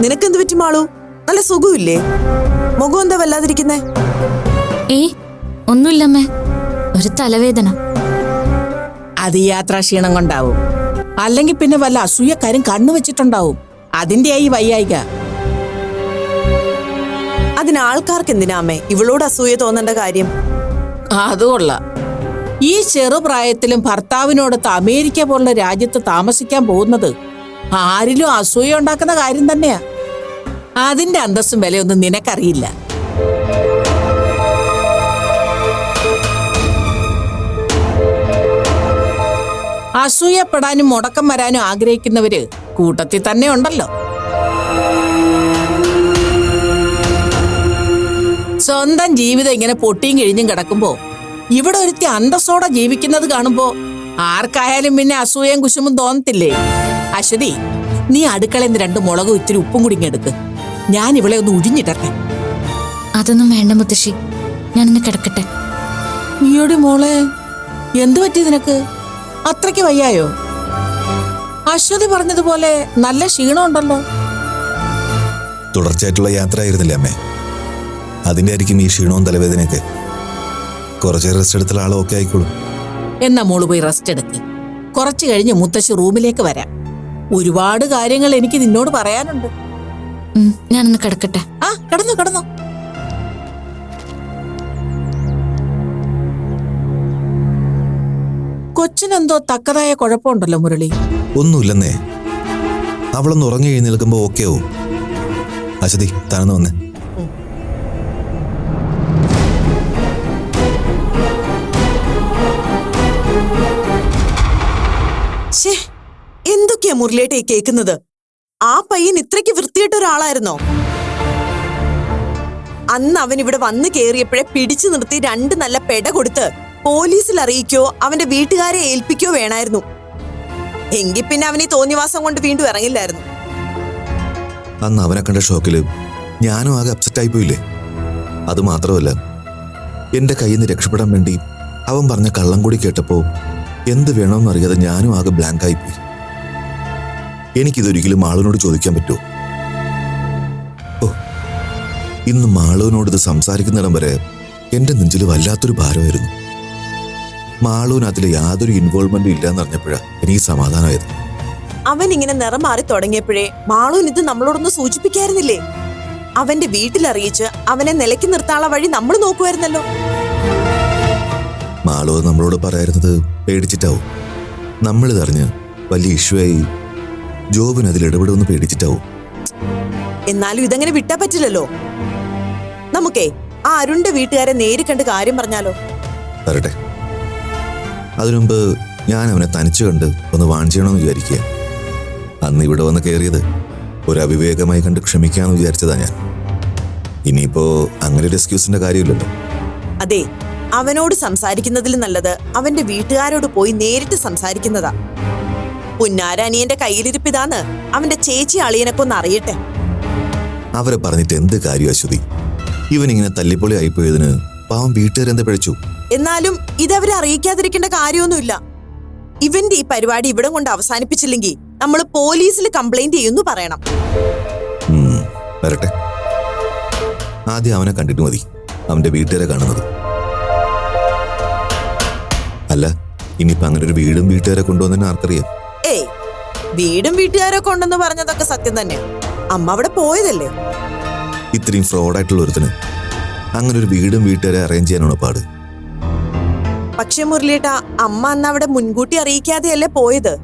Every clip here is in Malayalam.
നിനക്കെന്ത് പറ്റി മാളു? നല്ല സുഖമില്ലേ? മുഖം എന്താ വല്ലാതിരിക്കുന്നേ? ഒന്നുമില്ലമ്മേ, ഒരു തലവേദന. അത് യാത്രാക്ഷീണം കൊണ്ടാവും. അല്ലെങ്കിൽ പിന്നെ വല്ല അസൂയക്കാരും കണ്ണു വെച്ചിട്ടുണ്ടാവും. അതിന്റെ ഈ വയ്യായിക. അതിന് ആൾക്കാർക്ക് എന്തിനാ അമ്മേ ഇവളോട് അസൂയ തോന്നേണ്ട കാര്യം? അതുകൊള്ള. ഈ ചെറുപ്രായത്തിലും ഭർത്താവിനോടൊത്ത് അമേരിക്ക പോലുള്ള രാജ്യത്ത് താമസിക്കാൻ പോകുന്നത് ആരിലും അസൂയ ഉണ്ടാക്കുന്ന കാര്യം തന്നെയാ. അതിന്റെ അന്തസ്സും വിലയൊന്നും നിനക്കറിയില്ല. അസൂയപ്പെടാനും മുടക്കം വരാനും ആഗ്രഹിക്കുന്നവര് കൂട്ടത്തിൽ തന്നെ ഉണ്ടല്ലോ. സ്വന്തം ജീവിതം ഇങ്ങനെ പൊട്ടിയും കിഴിഞ്ഞും കിടക്കുമ്പോ ഇവിടെ ഒരുത്തി അന്തസ്സോടെ ജീവിക്കുന്നത് കാണുമ്പോ ആർക്കായാലും പിന്നെ അസൂയയും കുശുമ്പും തോന്നത്തില്ലേ? അശ്വതി, നീ അടുക്കളയിൽ നിന്ന് 2 മുളകും ഇത്തിരി ഉപ്പും കൂടി എടുക്ക്. ഞാൻ ഇവളെ ഒന്ന് ഉഴിഞ്ഞിട്ടെ. അതൊന്നും വേണ്ട മുത്തശ്ശി, ഞാനിന്ന് കിടക്കട്ടെ. ഈയോടി മോളെ, എന്തു പറ്റി നിനക്ക്? അത്രയ്ക്ക് വയ്യായോ? അശ്വതി പറഞ്ഞതുപോലെ നല്ല ക്ഷീണമുണ്ടല്ലോ. തുടർച്ചയായിട്ടുള്ള യാത്ര ആയിരുന്നില്ലേ അമ്മേ? അതിന്റെ ആയിരിക്കും ഈ ക്ഷീണവും തലവേദനയൊക്കെ. കുറച്ച് റെസ്റ്റ് എടുത്തുള്ള ആളും ഒക്കെ ആയിക്കോളും. എന്നാ മോള് പോയി റെസ്റ്റ് എടുക്ക്. കുറച്ചു കഴിഞ്ഞ് മുത്തശ്ശി റൂമിലേക്ക് വരാം. ഒരുപാട് കാര്യങ്ങൾ എനിക്ക് നിന്നോട് പറയാനുണ്ട്. ഞാനൊന്ന് കിടക്കട്ടെ. കിടന്നോ കിടന്നോ. കൊച്ചിനെന്തോ തക്കതായ കുഴപ്പമുണ്ടല്ലോ മുരളി? ഒന്നുമില്ലെന്നേ, അവളൊന്ന് ഉറങ്ങി എഴുന്നേൽക്കുമ്പോ ഓക്കെ ആവും. അശ്വതി, താഴ്ന്നു വന്നേ. എന്തൊക്കെയാ മുരളിയേട്ടേ കേൾക്കുന്നത്? ആ പയ്യൻ ഇത്രയ്ക്ക് വൃത്തിയിട്ട ഒരാളായിരുന്നോ? അന്ന് അവൻ ഇവിടെ വന്ന് കേറിയപ്പോഴേ പിടിച്ചു നിർത്തി 2 നല്ല പെട കൊടുത്ത് പോലീസിൽ അറിയിക്കോ അവന്റെ വീട്ടുകാരെ ഏൽപ്പിക്കോ വേണായിരുന്നു. എങ്കിൽ പിന്നെ അവനീ തോന്നിവാസം കൊണ്ട് വീണ്ടും ഇറങ്ങില്ലായിരുന്നു. അന്ന് അവനെ കണ്ട ഷോക്കില് ഞാനും ആകെ അപ്സെറ്റ് ആയി പോയില്ലേ? അത് മാത്രമല്ല, എന്റെ കയ്യിൽ നിന്ന് രക്ഷപ്പെടാൻ വേണ്ടി അവൻ പറഞ്ഞ കള്ളം കൂടി കേട്ടപ്പോ എന്ത് വേണമെന്നറിയാതെ ഞാനും ആകെ ബ്ലാങ്ക് ആയിപ്പോയി. എനിക്കിതൊരിക്കലും മാളുവിനോട് ചോദിക്കാൻ പറ്റുമോ? ഇന്ന് മാളുവിനോട് ഇത് സംസാരിക്കുന്നിടം വരെ എന്റെ നെഞ്ചിൽ വല്ലാത്തൊരു ഭാരമായിരുന്നു. മാളുവിന് അതിൽ യാതൊരു ഇൻവോൾവ്മെന്റും ഇല്ലാന്നറിഞ്ഞപ്പോഴാ എനിക്ക് സമാധാനമായത്. അവൻ ഇങ്ങനെ നിറം മാറി തുടങ്ങിയപ്പോഴേ മാളുവിന് ഇത് നമ്മളോടൊന്ന് സൂചിപ്പിക്കായിരുന്നില്ലേ? അവന്റെ വീട്ടിലറിയിച്ച് അവനെ നിലയ്ക്ക് നിർത്താനുള്ള വഴി നമ്മൾ നോക്കുമായിരുന്നല്ലോ. മാളു നമ്മളോട് പറയായിരുന്നത് പേടിച്ചിട്ടാവും. നമ്മളിതറിഞ്ഞ് വലിയ ഇഷ്യൂ ആയി ജോബിന് അതിൽ ഇടപെടുമെന്ന് പേടിച്ചിട്ടാവും. എന്നാലും ഇതങ്ങനെ വിട്ടാ പറ്റില്ലല്ലോ. നമുക്കേ ആ അരുണിന്റെ വീട്ടുകാരെ നേരി കണ്ട് കാര്യം പറഞ്ഞാലോ? വരട്ടെ. അതിനുമുമ്പ് ഞാൻ അവനെ തനിച്ചു കണ്ട് ഒന്ന് വാൺ ചെയ്യണമെന്ന് വിചാരിക്കുക. അന്ന് ഇവിടെ വന്ന് കയറിയത് ഒരു അവിവേകമായി കണ്ട് ക്ഷമിക്കാന്ന് വിചാരിച്ചതാ ഞാൻ. ഇനിയിപ്പോ അങ്ങനെ ഒരു എക്സ്ക്യൂസിന്റെ കാര്യമില്ലല്ലോ. അതെ, അവനോട് സംസാരിക്കുന്നതിൽ നല്ലത് അവന്റെ വീട്ടുകാരോട് പോയി നേരിട്ട് സംസാരിക്കുന്നതാ. പുന്നാരനിയന്റെ കയ്യിലിരിപ്പിതാന്ന് അവന്റെ ചേച്ചി അളിയനൊക്കെ ഒന്ന് അറിയട്ടെ. അവരെ പറഞ്ഞിട്ട് എന്ത് കാര്യം അശ്വതി? ഇവനിങ്ങനെ തല്ലിപ്പൊളി ആയിപ്പോയതിന് പാവം വീട്ടുകാരെന്താ പിഴച്ചു? എന്നാലും ഇതവരെ അറിയിക്കാതിരിക്കേണ്ട കാര്യമൊന്നുമില്ല. ഇവന്റെ ഈ പരിപാടി ഇവിടെ കൊണ്ട് അവസാനിപ്പിച്ചില്ലെങ്കിൽ നമ്മൾ പോലീസിൽ കംപ്ലൈന്റ് ചെയ്യുന്നു പറയണം. വരട്ടെ. ആദ്യം അവനെ കണ്ടിട്ട് മതി അവന്റെ വീട്ടുകാരെ കാണുന്നത്. അല്ല, ഇനിയിപ്പോ അങ്ങനെ ഒരു വീടും വീട്ടുകാരെ കൊണ്ടുവന്നെ ആർക്കറിയാം? വീടും വീട്ടുകാരെ കൊണ്ടെന്ന് പറഞ്ഞതൊക്കെ സത്യം തന്നെയാ. അമ്മ അവിടെ പോയതല്ലേ. ഇത്രയും ഫ്രോഡായിട്ടുള്ള ഒരുത്തിന് അങ്ങനെ ഒരു വീടും വീട്ടുകാരെ അറേഞ്ച് ചെയ്യാനാണ് പാട്. പക്ഷെ മുരളിയേട്ടാ, അമ്മ അന്ന് അവിടെ മുൻകൂട്ടി അറിയിക്കാതെയല്ലേ പോയത്.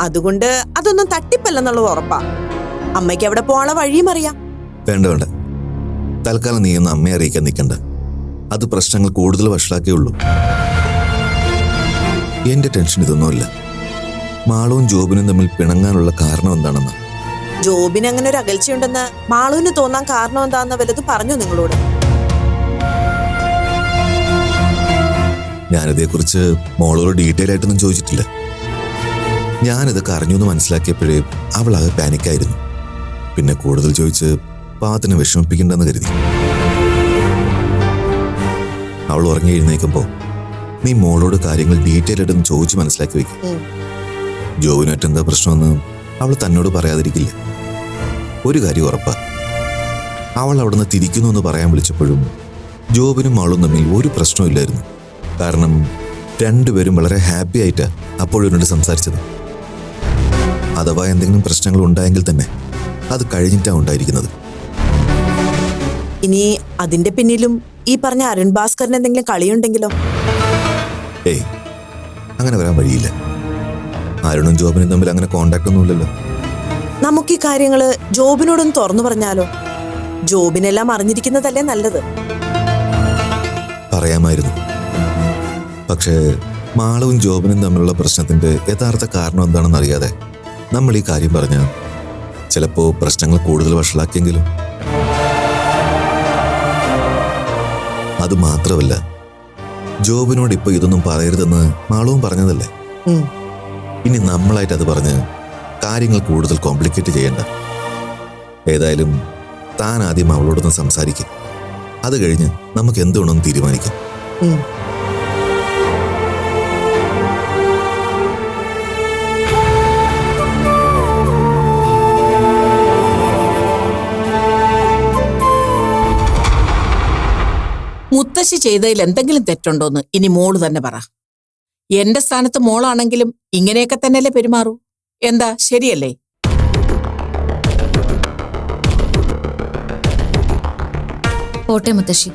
അതുകൊണ്ട് അതൊന്നും തട്ടിപ്പല്ലെന്നുള്ളത് ഉറപ്പാ. അമ്മയ്ക്ക് അവിടെ പോകാനുള്ള വഴിയും അറിയാം. വേണ്ട വേണ്ട, തൽക്കാലം നീ ഒന്ന് അമ്മയെ അറിയിക്കാൻ നിൽക്കണ്ട. അത് പ്രശ്നങ്ങൾ കൂടുതൽ വഷളാക്കേ ഉള്ളൂ. എന്റെ ടെൻഷൻ ഇതൊന്നുമല്ല. മാളുവും ജോബിനും തമ്മിൽ പിണങ്ങാനുള്ള കാരണം എന്താണെന്ന്. ജോബിന് അങ്ങനെ ഒരു അകൽച്ചയുണ്ടെന്ന് മാളുവിന് തോന്നാൻ കാരണം എന്താണെന്ന് വല്ലതും പറഞ്ഞു നിങ്ങളോട്? ഞാനിതേക്കുറിച്ച് മോളോട് ഡീറ്റെയിൽ ആയിട്ടൊന്നും ചോദിച്ചിട്ടില്ല. ഞാനിതൊക്കെ അറിഞ്ഞു എന്ന് മനസ്സിലാക്കിയപ്പോഴേ അവളാകെ പാനിക്കായിരുന്നു. പിന്നെ കൂടുതൽ ചോദിച്ച് പാത്തിനെ വിഷമിപ്പിക്കണ്ടെന്ന് കരുതി. അവൾ ഉറങ്ങി എഴുന്നേക്കുമ്പോ നീ മോളോട് കാര്യങ്ങൾ ഡീറ്റെയിൽ ആയിട്ടൊന്ന് ചോദിച്ച് മനസ്സിലാക്കി വെക്കും. ജോവിനായിട്ട് എന്താ പ്രശ്നമെന്ന് അവൾ തന്നോട് പറയാതിരിക്കില്ല. ഒരു കാര്യം ഉറപ്പാ, അവൾ അവിടുന്ന് തിരിക്കുന്നു എന്ന് പറയാൻ വിളിച്ചപ്പോഴും ജോബിനും അവളും തമ്മിൽ ഒരു പ്രശ്നമില്ലായിരുന്നു. കാരണം രണ്ടുപേരും വളരെ ഹാപ്പി ആയിട്ടാ അപ്പോഴെന്നോട് സംസാരിച്ചത്. അഥവാ എന്തെങ്കിലും പ്രശ്നങ്ങൾ ഉണ്ടായെങ്കിൽ തന്നെ അത് കഴിഞ്ഞിട്ടാണ് ഉണ്ടായിരിക്കുന്നത്. ഇനി അതിന്റെ പിന്നിലും ഈ പറഞ്ഞ അരുൺ ഭാസ്കറിന് എന്തെങ്കിലും കളിയുണ്ടെങ്കിലോ? ഏയ്, അങ്ങനെ വരാൻ വഴിയില്ല. അരുണും ജോബിനും തമ്മിൽ അങ്ങനെ കോണ്ടാക്ട് ഒന്നുമില്ലല്ലോ. നമുക്ക് ഈ കാര്യങ്ങള് ജോബിനോടൊന്ന് തുറന്നു പറഞ്ഞാലോ? ജോബിനെല്ലാം അറിഞ്ഞിരിക്കുന്നതല്ലേ നല്ലത്. പറയാമായിരുന്നു. പക്ഷേ മാളവും ജോബിനും തമ്മിലുള്ള പ്രശ്നത്തിന്റെ യഥാർത്ഥ കാരണം എന്താണെന്ന് അറിയാതെ നമ്മൾ ഈ കാര്യം പറഞ്ഞാൽ ചിലപ്പോ പ്രശ്നങ്ങൾ കൂടുതൽ വഷളാക്കിയെങ്കിലും. അത് മാത്രമല്ല, ജോബിനോട് ഇപ്പൊ ഇതൊന്നും പറയരുതെന്ന് മാളവും പറഞ്ഞതല്ലേ. ഇനി നമ്മളായിട്ട് അത് പറഞ്ഞ് കാര്യങ്ങൾ കൂടുതൽ കോംപ്ലിക്കേറ്റ് ചെയ്യണ്ട. ഏതായാലും താൻ ആദ്യം അവളോടൊന്ന് സംസാരിക്കും. അത് കഴിഞ്ഞ് നമുക്ക് എന്തുകൊണ്ടെന്ന് തീരുമാനിക്കാം. മുത്തശ്ശി ചെയ്തതിൽ എന്തെങ്കിലും തെറ്റുണ്ടോന്ന് ഇനി മോള് തന്നെ പറ. എന്റെ സ്ഥാനത്ത് മോളാണെങ്കിലും ഇങ്ങനെയൊക്കെ തന്നെയല്ലേ പെരുമാറൂ? എന്താ, ശരിയല്ലേ? പോട്ടെ മുത്തശ്ശി,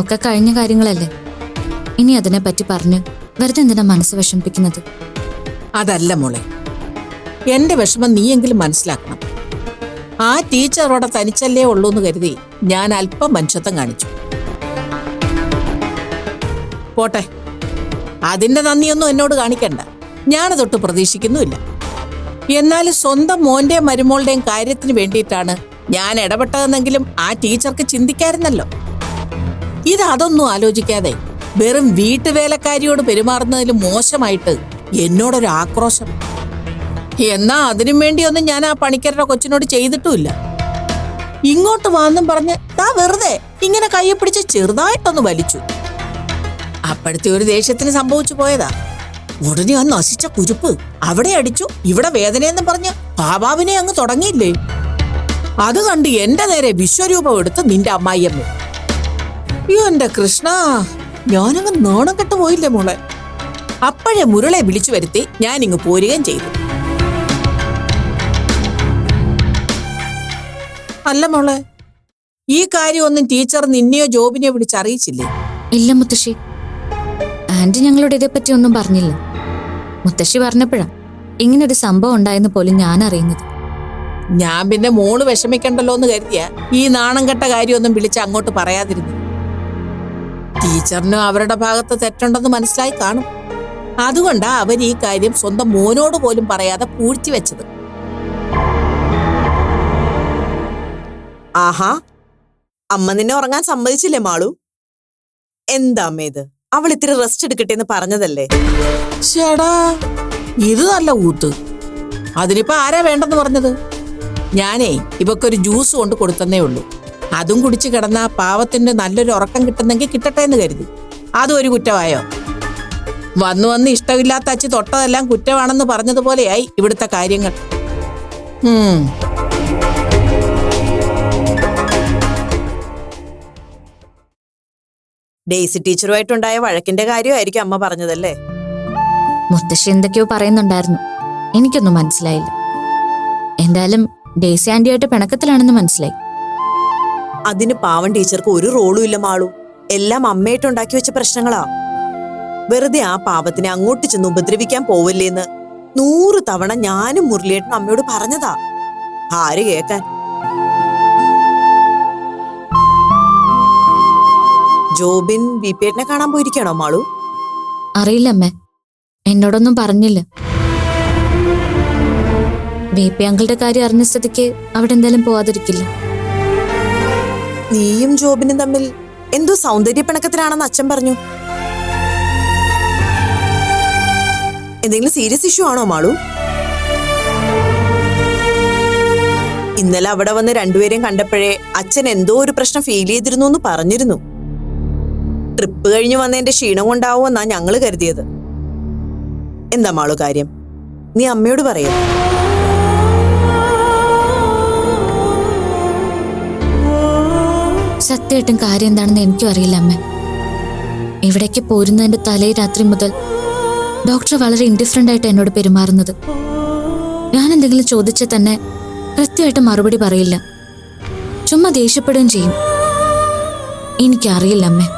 ഒക്കെ കഴിഞ്ഞ കാര്യങ്ങളല്ലേ. ഇനി അതിനെപ്പറ്റി പറഞ്ഞ് വെറുതെ എന്തിനാ മനസ്സ് വിഷമിപ്പിക്കുന്നത്? അതല്ല മോളെ, എന്റെ വിഷമം നീയെങ്കിലും മനസ്സിലാക്കണം. ആ ടീച്ചറോടെ തനിച്ചല്ലേ ഉള്ളൂ എന്ന് കരുതി ഞാൻ അല്പം മനുഷ്യത്വം കാണിച്ചു. പോട്ടെ, അതിന്റെ നന്ദിയൊന്നും എന്നോട് കാണിക്കണ്ട. ഞാനതൊട്ട് പ്രതീക്ഷിക്കുന്നുമില്ല. എന്നാലും സ്വന്തം മോന്റെയും മരുമോളുടെയും കാര്യത്തിന് വേണ്ടിയിട്ടാണ് ഞാൻ ഇടപെട്ടതെന്നെങ്കിലും ആ ടീച്ചർക്ക് ചിന്തിക്കായിരുന്നല്ലോ. ഇത് അതൊന്നും ആലോചിക്കാതെ വെറും വീട്ടുവേലക്കാരിയോട് പെരുമാറുന്നതിലും മോശമായിട്ട് എന്നോടൊരു ആക്രോശം. എന്നാ അതിനും വേണ്ടിയൊന്നും ഞാൻ ആ പണിക്കരുടെ കൊച്ചിനോട് ചെയ്തിട്ടുമില്ല. ഇങ്ങോട്ട് വാന്നും പറഞ്ഞ് താ വെറുതെ ഇങ്ങനെ കയ്യെ പിടിച്ച് ചെറുതായിട്ടൊന്ന് വലിച്ചു. അപ്പോഴത്തെ ഒരു ദേഷ്യത്തിന് സംഭവിച്ചു പോയതാ. ഉടനെ ആ നശിച്ച കുരുപ്പ് അവിടെ അടിച്ചു, ഇവിടെ വേദനയെന്ന് പറഞ്ഞ് പാപാവിനെ അങ്ങ് തുടങ്ങിയില്ലേ. അത് കണ്ട് എന്റെ നേരെ വിശ്വരൂപം എടുത്ത് നിന്റെ അമ്മായിയമ്മ. അയ്യോ എന്റെ കൃഷ്ണ, ഞാനങ്ങ് നാണം കെട്ടു പോയില്ലേ മോളെ. അപ്പോഴേ മുരളെ വിളിച്ചു വരുത്തി ഞാൻ ഇങ്ങ് പോരുകയും ചെയ്തു. അല്ല മോളെ, ഈ കാര്യമൊന്നും ടീച്ചർ നിന്നെയോ ജോബിനെയോ വിളിച്ചറിയിച്ചില്ലേ? ഇല്ല മുത്തശ്ശി, ആന്റി ഞങ്ങളോട് ഇതേപ്പറ്റി ഒന്നും പറഞ്ഞില്ല. മുത്തശ്ശി പറഞ്ഞപ്പോഴാ ഇങ്ങനൊരു സംഭവം ഉണ്ടായെന്ന് പോലും ഞാൻ അറിയുന്നത്. ഞാൻ പിന്നെ മോള് വിഷമിക്കണ്ടല്ലോ എന്ന് കരുതിയ ഈ നാണം കെട്ട കാര്യമൊന്നും വിളിച്ച് അങ്ങോട്ട് പറയാതിരുന്നു. ടീച്ചറിനും അവരുടെ ഭാഗത്ത് തെറ്റുണ്ടെന്ന് മനസ്സിലായി കാണും. അതുകൊണ്ടാ അവർ ഈ കാര്യം സ്വന്തം മോനോട് പോലും പറയാതെ പൂഴ്ത്തി വെച്ചത്. ആഹാ, അമ്മ നിന്നെ ഉറങ്ങാൻ സമ്മതിച്ചില്ലേ മാളു? എന്താ അമ്മ ഇത്? അവൾ ഇത്തിരി റെസ്റ്റ് എടുക്കട്ടെ എന്ന് പറഞ്ഞതല്ലേ. ചേടാ, ഇത് നല്ല ഊത്ത്. അതിനിപ്പോ ആരാ വേണ്ടെന്ന് പറഞ്ഞത്? ഞാനേ ഇവക്കൊരു ജ്യൂസ് കൊണ്ട് കൊടുത്തന്നേ ഉള്ളൂ. അതും കുടിച്ച് കിടന്ന പാവത്തിന്റെ നല്ലൊരു ഉറക്കം കിട്ടുന്നെങ്കിൽ കിട്ടട്ടെ എന്ന് കരുതി. അതും ഒരു കുറ്റമായോ? വന്നു വന്ന് ഇഷ്ടമില്ലാത്ത അച്ഛി തൊട്ടതെല്ലാം കുറ്റമാണെന്ന് പറഞ്ഞതുപോലെയായി ഇവിടുത്തെ കാര്യങ്ങൾ. ഡെയ്സി ടീച്ചറുമായിട്ടുണ്ടായ വഴക്കിന്റെ കാര്യമായിരിക്കും അമ്മ പറഞ്ഞതല്ലേ. മുത്തശ്ശി എന്തൊക്കെയോ പറയുന്നുണ്ടായിരുന്നു, എനിക്കൊന്നും മനസ്സിലായില്ല. എന്തായാലും ഡെയ്സി ആന്റിയായിട്ട് പിണക്കത്തിലാണെന്ന് മനസ്സിലായി. അതിന് പാവം ടീച്ചർക്ക് ഒരു റോളും ഇല്ല മാളു. എല്ലാം അമ്മയായിട്ടുണ്ടാക്കി വെച്ച പ്രശ്നങ്ങളാ. വെറുതെ ആ പാവത്തിനെ അങ്ങോട്ട് ചെന്ന് ഉപദ്രവിക്കാൻ പോവല്ലേന്ന് 100 തവണ ഞാനും മുരളിയേട്ടനും അമ്മയോട് പറഞ്ഞതാ. ആര് കേക്കാൻ? ജോബിൻ ബിപിയേട്ടനെ കാണാൻ പോയിരിക്കണോ മാളു? അറിയില്ല അമ്മേ, എന്നോടൊന്നും പറഞ്ഞില്ല. ബേപ്പി അങ്കിളുടെ കാര്യം അറിഞ്ഞ സ്ഥിതിക്ക് അവിടെ എന്തായാലും പോവാതിരിക്കില്ല. നീയും ജോബിനും തമ്മിൽ എന്തോ സൗന്ദര്യ പിണക്കത്തിലാണെന്ന് അച്ഛൻ പറഞ്ഞു. എന്തെങ്കിലും സീരിയസ് ഇഷ്യൂ ആണോ മാളു? ഇന്നലെ അവിടെ വന്ന് രണ്ടുപേരെയും കണ്ടപ്പോഴേ അച്ഛൻ എന്തോ ഒരു പ്രശ്നം ഫീൽ ചെയ്തിരുന്നു എന്ന് പറഞ്ഞിരുന്നു. ട്രിപ്പ് കഴിഞ്ഞു വന്നതിന്റെ ക്ഷീണം കൊണ്ടാവുമെന്നാ ഞങ്ങള് കരുതിയത്. എന്താ മാളു കാര്യം? നീ അമ്മയോട് പറയാ. സത്യമായിട്ടും കാര്യം എന്താണെന്ന് എനിക്കും അറിയില്ല അമ്മ. ഇവിടേക്ക് പോരുന്നതിന്റെ തലേ രാത്രി മുതൽ ഡോക്ടർ വളരെ ഇൻഡിഫറൻ്റ് ആയിട്ട് എന്നോട് പെരുമാറുന്നത്. ഞാൻ എന്തെങ്കിലും ചോദിച്ചാൽ തന്നെ കൃത്യമായിട്ട് മറുപടി പറയില്ല, ചുമ്മാ ദേഷ്യപ്പെടുകയും ചെയ്യും. എനിക്കറിയില്ല അമ്മ,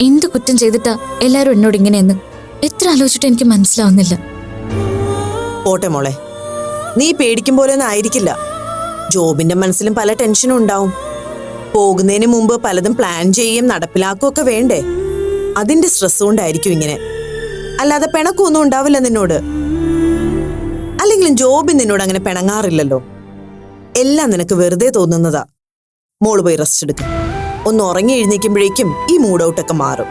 എന്ത് കുറ്റം ചെയ്തിട്ടാ എല്ലാരും എന്നോട് ഇങ്ങനെയെന്ന് എത്ര ആലോചിച്ചിട്ട് എനിക്ക് മനസ്സിലാവുന്നില്ല. പോട്ടെ മോളെ, നീ പേടിക്കും പോലെ ഒന്നും ആയിരിക്കില്ല. ജോബിന്റെ മനസ്സിലും പല ടെൻഷനും ഉണ്ടാവും. പോകുന്നതിന് മുമ്പ് പലതും പ്ലാൻ ചെയ്യുകയും നടപ്പിലാക്കുകയും ഒക്കെ വേണ്ടേ? അതിന്റെ സ്ട്രെസ് കൊണ്ടായിരിക്കും ഇങ്ങനെ, അല്ലാതെ പിണക്കൊന്നും ഉണ്ടാവില്ല നിന്നോട്. അല്ലെങ്കിലും ജോബി നിന്നോട് അങ്ങനെ പിണങ്ങാറില്ലല്ലോ. എല്ലാം നിനക്ക് വെറുതെ തോന്നുന്നതാ. മോള് പോയി റെസ്റ്റ് എടുക്കും. ഒന്ന് ഉറങ്ങി എഴുന്നേക്കുമ്പോഴേക്കും ഈ മൂഡ് ഔട്ടൊക്കെ മാറും.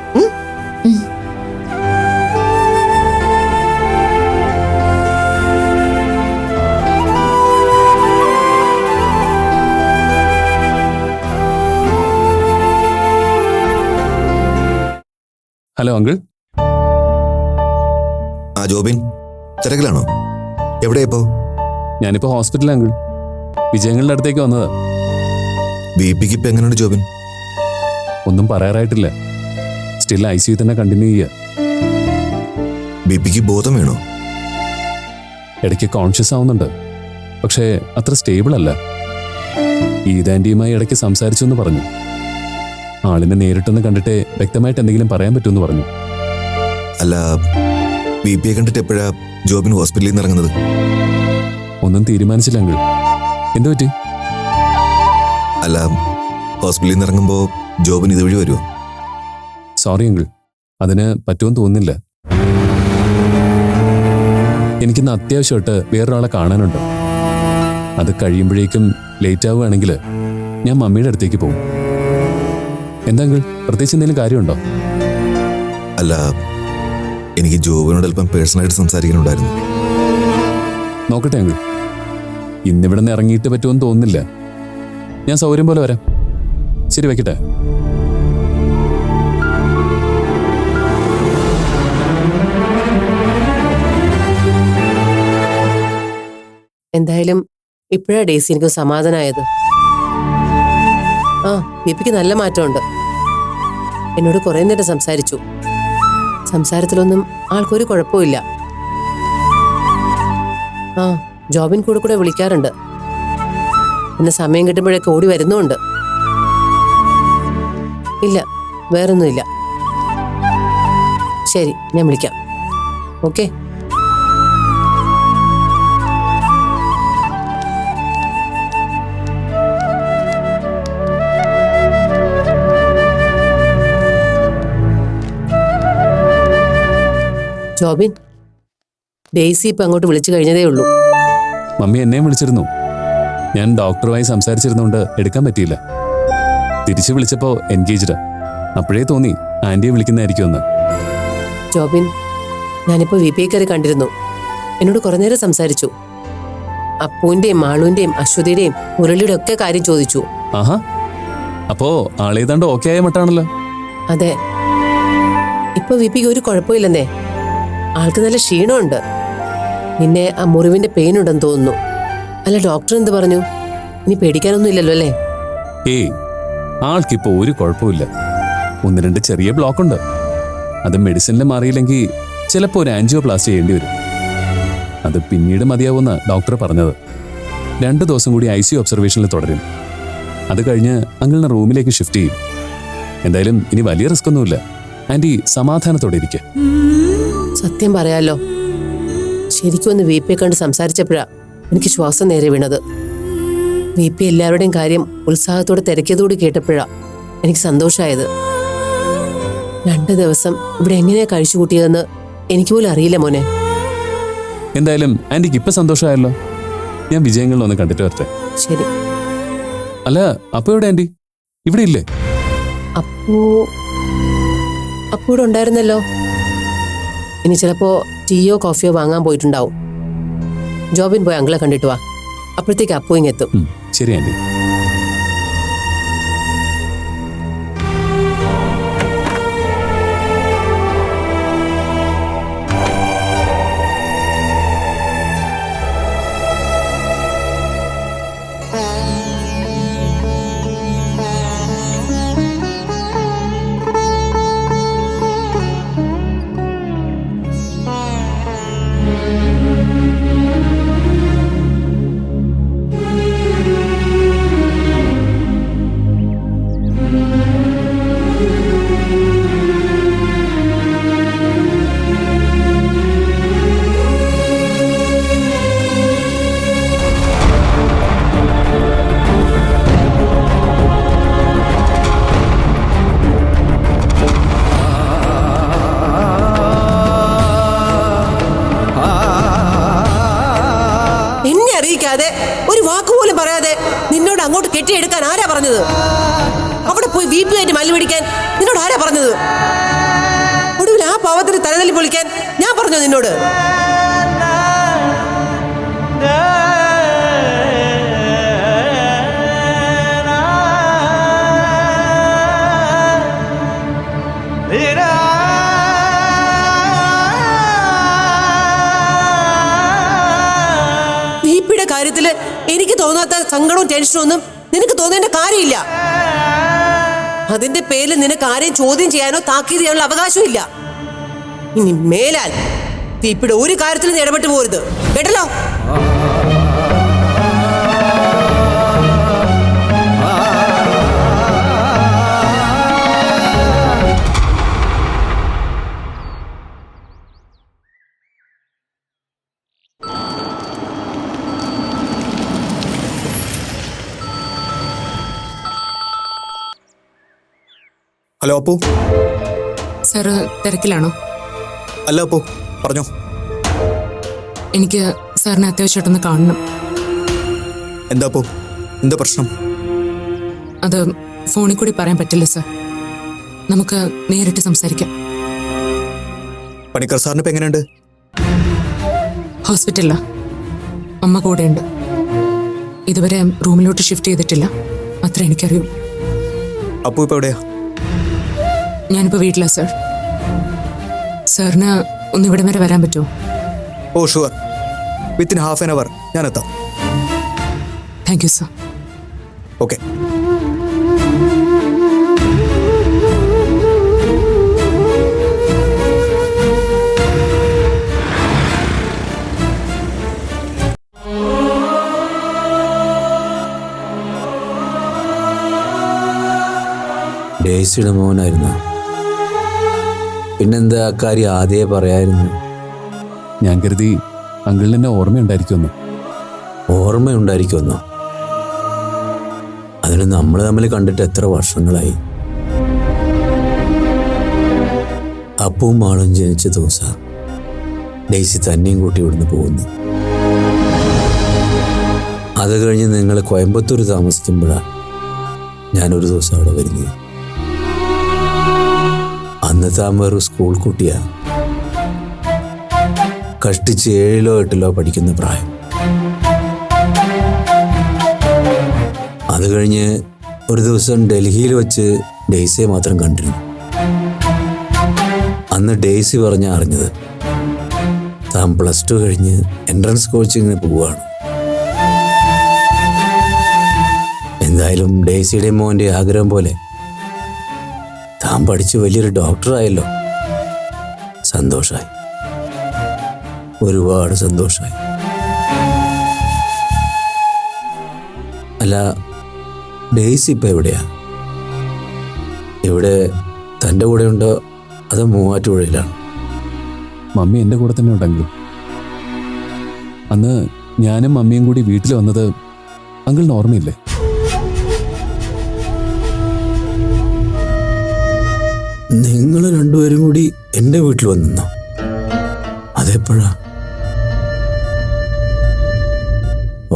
Hello uncle. ആ ജോബിൻ, തിരക്കിലാണോ? എവിടെയപ്പോ? ഞാനിപ്പോ ഹോസ്പിറ്റലിൽ അങ്കിൾ. വിജയങ്ങളുടെ അടുത്തേക്ക് വന്നതാ. ബിപിക്ക് ഇപ്പൊ എങ്ങനെയുണ്ട് ജോബിൻ? ഒന്നും പറയാറായിട്ടില്ല. സ്റ്റിൽ ICU തന്നെ കണ്ടിന്യൂ ചെയ്യുക. ബിപിക്ക് ബോധം വേണോ? ഇടയ്ക്ക് കോൺഷ്യസ് ആവുന്നുണ്ട്, പക്ഷേ അത്ര സ്റ്റേബിൾ അല്ല. ഈദാൻറ്റിയുമായി ഇടയ്ക്ക് സംസാരിച്ചു എന്ന് പറഞ്ഞു. ആളിനെ നേരിട്ടൊന്ന് കണ്ടിട്ട് വ്യക്തമായിട്ട് എന്തെങ്കിലും പറയാൻ പറ്റുമെന്ന് പറഞ്ഞു. അല്ല, ബിപിയെ കണ്ടിട്ട് എപ്പോഴാ ജോബിൻ ഹോസ്പിറ്റലിൽ നിന്ന് ഇറങ്ങുന്നത്? ഒന്നും തീരുമാനിച്ചില്ല അങ്കിൾ. എന്തു പറ്റി? അല്ല, ഹോസ്പിറ്റലിൽ നിന്ന് ഇറങ്ങുമ്പോ ജോബിൻ ഇതുവഴി വരുമോ? സോറി അങ്കിൾ, അതിന് പറ്റുമെന്ന് തോന്നുന്നില്ല. എനിക്കിന്ന് അത്യാവശ്യമായിട്ട് വേറൊരാളെ കാണാനുണ്ട്. അത് കഴിയുമ്പോഴേക്കും ലേറ്റ് ആവുകയാണെങ്കിൽ ഞാൻ മമ്മിയുടെ അടുത്തേക്ക് പോകും. എന്താ അങ്കിൾ, പ്രത്യേകിച്ച് എന്തെങ്കിലും കാര്യമുണ്ടോ? അല്ല, എനിക്ക് ജോബിനോട് അല്പം പേഴ്സണലായിട്ട് സംസാരിക്കാനുണ്ടായിരുന്നു. നോക്കട്ടെ അങ്കിൾ, ഇന്നിവിടെ നിന്ന് ഇറങ്ങിയിട്ട് പറ്റുമെന്ന് തോന്നുന്നില്ല. ഞാൻ സൗകര്യം പോലെ വരാം. ശരി, വെക്കട്ടെ. എന്തായാലും ഇപ്പോഴാ ഡേസി എനിക്ക് സമാധാനമായത്. ആ, ബിപിക്ക് നല്ല മാറ്റമുണ്ട്. എന്നോട് കുറെ നേരം സംസാരിച്ചു. സംസാരത്തിലൊന്നും ആൾക്കൊരു കുഴപ്പമില്ല. ആ, ജോബിൻ കൂടെ വിളിക്കാറുണ്ട്. പിന്നെ സമയം കിട്ടുമ്പോഴൊക്കെ ഓടി വരുന്നുമുണ്ട്. ഇല്ല, വേറൊന്നുമില്ല. ശരി, ഞാൻ വിളിക്കാം. ഓക്കെ. ജോബിൻ, ഡേസി ഇപ്പൊ അങ്ങോട്ട് വിളിച്ചു കഴിഞ്ഞതേ ഉള്ളൂ. മമ്മി എന്നെയും വിളിച്ചിരുന്നു. ഞാൻ ഡോക്ടറുമായി സംസാരിച്ചിരുന്നുകൊണ്ട് എടുക്കാൻ പറ്റിയില്ല. തിരിച്ചു വിളിച്ചപ്പോൾ എൻഗേജ്ഡ്. അപ്പോഴേ തോന്നി ആന്റിയെ വിളിക്കുന്നതായിരിക്കുമെന്ന്. ജോബിൻ, ഞാനിപ്പോ VP കയറി കണ്ടിരുന്നു. എന്നോട് കുറെ നേരം സംസാരിച്ചു. അപ്പുവിന്റെയും മാളുവിന്റെയും അശ്വതിയുടെയും മുരളിയുടെ ഒക്കെ കാര്യം ചോദിച്ചു. ആഹാ, അപ്പോ ആളേതാണ്ട് ഓക്കെ ആയ മട്ടാണല്ലോ. അതെ, ഇപ്പൊ VPക്ക് ഒരു കുഴപ്പമില്ലെന്നേ. ആൾക്ക് നല്ല ക്ഷീണമുണ്ട്. പിന്നെ ആ മുറിവിന്റെ പെയിൻ ഉണ്ടെന്ന് തോന്നുന്നു. അല്ല, ഡോക്ടർ എന്ത് പറഞ്ഞു? ഇനി പേടിക്കാനൊന്നും ഇല്ലല്ലോ അല്ലേ? ഏയ്, ആൾക്കിപ്പോ ഒരു കുഴപ്പമില്ല. 1-2 ചെറിയ ബ്ലോക്ക് ഉണ്ട്. അത് മെഡിസിനിൽ മാറിയില്ലെങ്കിൽ ചിലപ്പോൾ ഒരു ആൻജിയോപ്ലാസ്റ്റി ചെയ്യേണ്ടി വരും. അത് പിന്നീട് മതിയാവുന്ന ഡോക്ടർ പറഞ്ഞത്. 2 ദിവസം കൂടി ICU ഒബ്സർവേഷനിൽ തുടരും. അത് കഴിഞ്ഞ് അങ്കിളിനെ റൂമിലേക്ക് ഷിഫ്റ്റ് ചെയ്യും. എന്തായാലും ഇനി വലിയ റിസ്ക് ഒന്നുമില്ല. ആന്റി സമാധാനത്തോടെ ഇരിക്കുക. സത്യം പറയാലോ, ശരിക്കും ഒന്ന് VPയെ കണ്ട് സംസാരിച്ചപ്പോഴാ എനിക്ക് ശ്വാസം നേരെ വീണത്. VP എല്ലാവരുടെയും കാര്യം ഉത്സാഹത്തോടെ തിരക്കിയതോട് കേട്ടപ്പോഴാ എനിക്ക് സന്തോഷമായത്. 2 ദിവസം ഇവിടെ എങ്ങനെയാ കഴിച്ചു കൂട്ടിയതെന്ന് എനിക്ക് പോലും അറിയില്ല മോനെ. എന്തായാലും ആന്റിക്ക് ഇപ്പൊ സന്തോഷമായല്ലോ. ഞാൻ വിജയങ്ങളിലൊന്ന് കണ്ടിട്ട് വരട്ടെ. ശരി. അല്ല, അപ്പൊ എവിടെ ആന്റി? ഇവിടെ ഇല്ലേ? അപ്പൂ ഇവിടെ ഉണ്ടായിരുന്നല്ലോ. ഇനി ചിലപ്പോ ടീയോ കോഫിയോ വാങ്ങാൻ പോയിട്ടുണ്ടാവും. ജോബിൻ പോയി അങ്കിളെ കണ്ടിട്ട് വാ. അപ്പോഴത്തേക്ക് അപ്പു ഇങ്ങെത്തും. ശരി ആന്റി. അറിയിക്കാതെ ഒരു വാക്കുപോലും പറയാതെ നിന്നോട് അങ്ങോട്ട് കെട്ടിയെടുക്കാൻ ആരാ പറഞ്ഞത്? അവിടെ പോയി VP ആയിട്ട് മല്ല് പിടിക്കാൻ നിന്നോട് ആരാ പറഞ്ഞത്? ഒടുവിൽ ആ പാവത്തിന് തലതല്ലി പൊളിക്കാൻ ഞാൻ പറഞ്ഞോ നിന്നോട്? VPയുടെ കാര്യത്തില് എനിക്ക് തോന്നാത്ത സങ്കടവും ടെൻഷനും ഒന്നും നിനക്ക് തോന്നേണ്ട കാര്യമില്ല. അതിന്റെ പേരിൽ നിനക്ക് ആരെയും ചോദ്യം ചെയ്യാനോ താക്കീത് ചെയ്യാനുള്ള അവകാശമില്ല. ഇനി മേലാൽ VPയുടെ ഒരു കാര്യത്തിലും ഇടപെട്ട് പോരുത്, കേട്ടല്ലോ? ഹലോ അപ്പു. സാറ് തിരക്കിലാണോ? അല്ല അപ്പു, പറഞ്ഞോ. എനിക്ക് സാറിനെ അത്യാവശ്യമായിട്ടൊന്ന് കാണണം. എന്താ അപ്പു, എന്താ പ്രശ്നം? അത് ഫോണിൽ കൂടി പറയാൻ പറ്റില്ല സാർ. നമുക്ക് നേരിട്ട് സംസാരിക്കാം. പണിക്കർ സാറിന് ഇപ്പം എങ്ങനെയുണ്ട്? ഹോസ്പിറ്റലിലാ. അമ്മ കൂടെയുണ്ട്. ഇതുവരെ റൂമിലോട്ട് ഷിഫ്റ്റ് ചെയ്തിട്ടില്ല, അത്ര എനിക്കറിയൂ. അപ്പു ഇപ്പം എവിടെയാ? ഞാനിപ്പോൾ വീട്ടിലാ സാർ. സാറിന് ഒന്ന് ഇവിടെ വരെ വരാൻ പറ്റുമോ? Oh sure, within half an hour ഞാൻ എത്താം. Thank you sir. ഓക്കെ. ഡേയ്സിയുടെ മോനായിരുന്നു. പിന്നെന്താ അക്കാര്യം ആദ്യമേ പറയായിരുന്നു? ഞാൻ കരുതി അങ്കിളിന് എന്നെ ഓർമ്മയുണ്ടായിരിക്കുമെന്ന്. ഓർമ്മയുണ്ടായിരിക്കുമെന്നോ? അതിന് നമ്മൾ തമ്മിൽ കണ്ടിട്ട് എത്ര വർഷങ്ങളായി. അപ്പവും ആളും ജനിച്ച ദിവസം ഡേയ്സി തന്നെയും കൂട്ടി ഇവിടുന്ന് പോകുന്നു. അത് കഴിഞ്ഞ് നിങ്ങൾ കോയമ്പത്തൂർ താമസിക്കുമ്പോഴാണ് ഞാനൊരു ദിവസം അവിടെ വരുന്നത്. അന്ന് താൻ വേറെ സ്കൂൾ കുട്ടിയാ. കഷ്ടിച്ച് 7ലോ 8ലോ പഠിക്കുന്ന പ്രായം. അത് കഴിഞ്ഞ് ഒരു ദിവസം ഡൽഹിയിൽ വെച്ച് ഡേയ്സിയെ മാത്രം കണ്ടിരുന്നു. അന്ന് ഡേയ്സി പറഞ്ഞ അറിഞ്ഞത് താൻ +2 കഴിഞ്ഞ് എൻട്രൻസ് കോച്ചിങ്ങിന് പോവുകയാണ്. എന്തായാലും ഡേയ്സിയുടെ മോൻ്റെ ആഗ്രഹം പോലെ താൻ പഠിച്ച് വലിയൊരു ഡോക്ടറായല്ലോ. സന്തോഷമായി, ഒരുപാട് സന്തോഷമായി. അല്ല, ഡേയ്സി ഇപ്പം എവിടെയാ? ഇവിടെ തൻ്റെ കൂടെ ഉണ്ടോ അതോ മൂവാറ്റുപുഴയിലാണ്? മമ്മി എൻ്റെ കൂടെ തന്നെ ഉണ്ടെങ്കിലും. അന്ന് ഞാനും മമ്മിയും കൂടി വീട്ടിൽ വന്നത് അങ്കിളിന് ഓർമ്മയില്ലേ? നിങ്ങൾ രണ്ടുപേരും കൂടി എൻ്റെ വീട്ടിൽ വന്നോ? അതെപ്പോഴാ?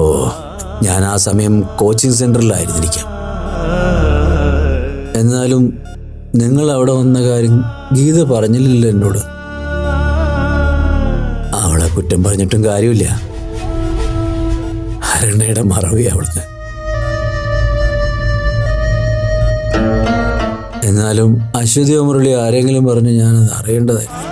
ഓ, ഞാൻ ആ സമയം കോച്ചിങ് സെന്ററിലായിരുന്നിരിക്കാം. എന്നാലും നിങ്ങൾ അവിടെ വന്ന കാര്യം ഗീത പറഞ്ഞില്ലല്ലോ എന്നോട്. അവളെ കുറ്റം പറഞ്ഞിട്ടും കാര്യമില്ല. ഹരണയുടെ മറവി അവൾക്ക്. എന്നാലും അശ്വതിയോ മുരളി ആരെങ്കിലും പറഞ്ഞ് ഞാനത് അറിയേണ്ടതായിരുന്നു.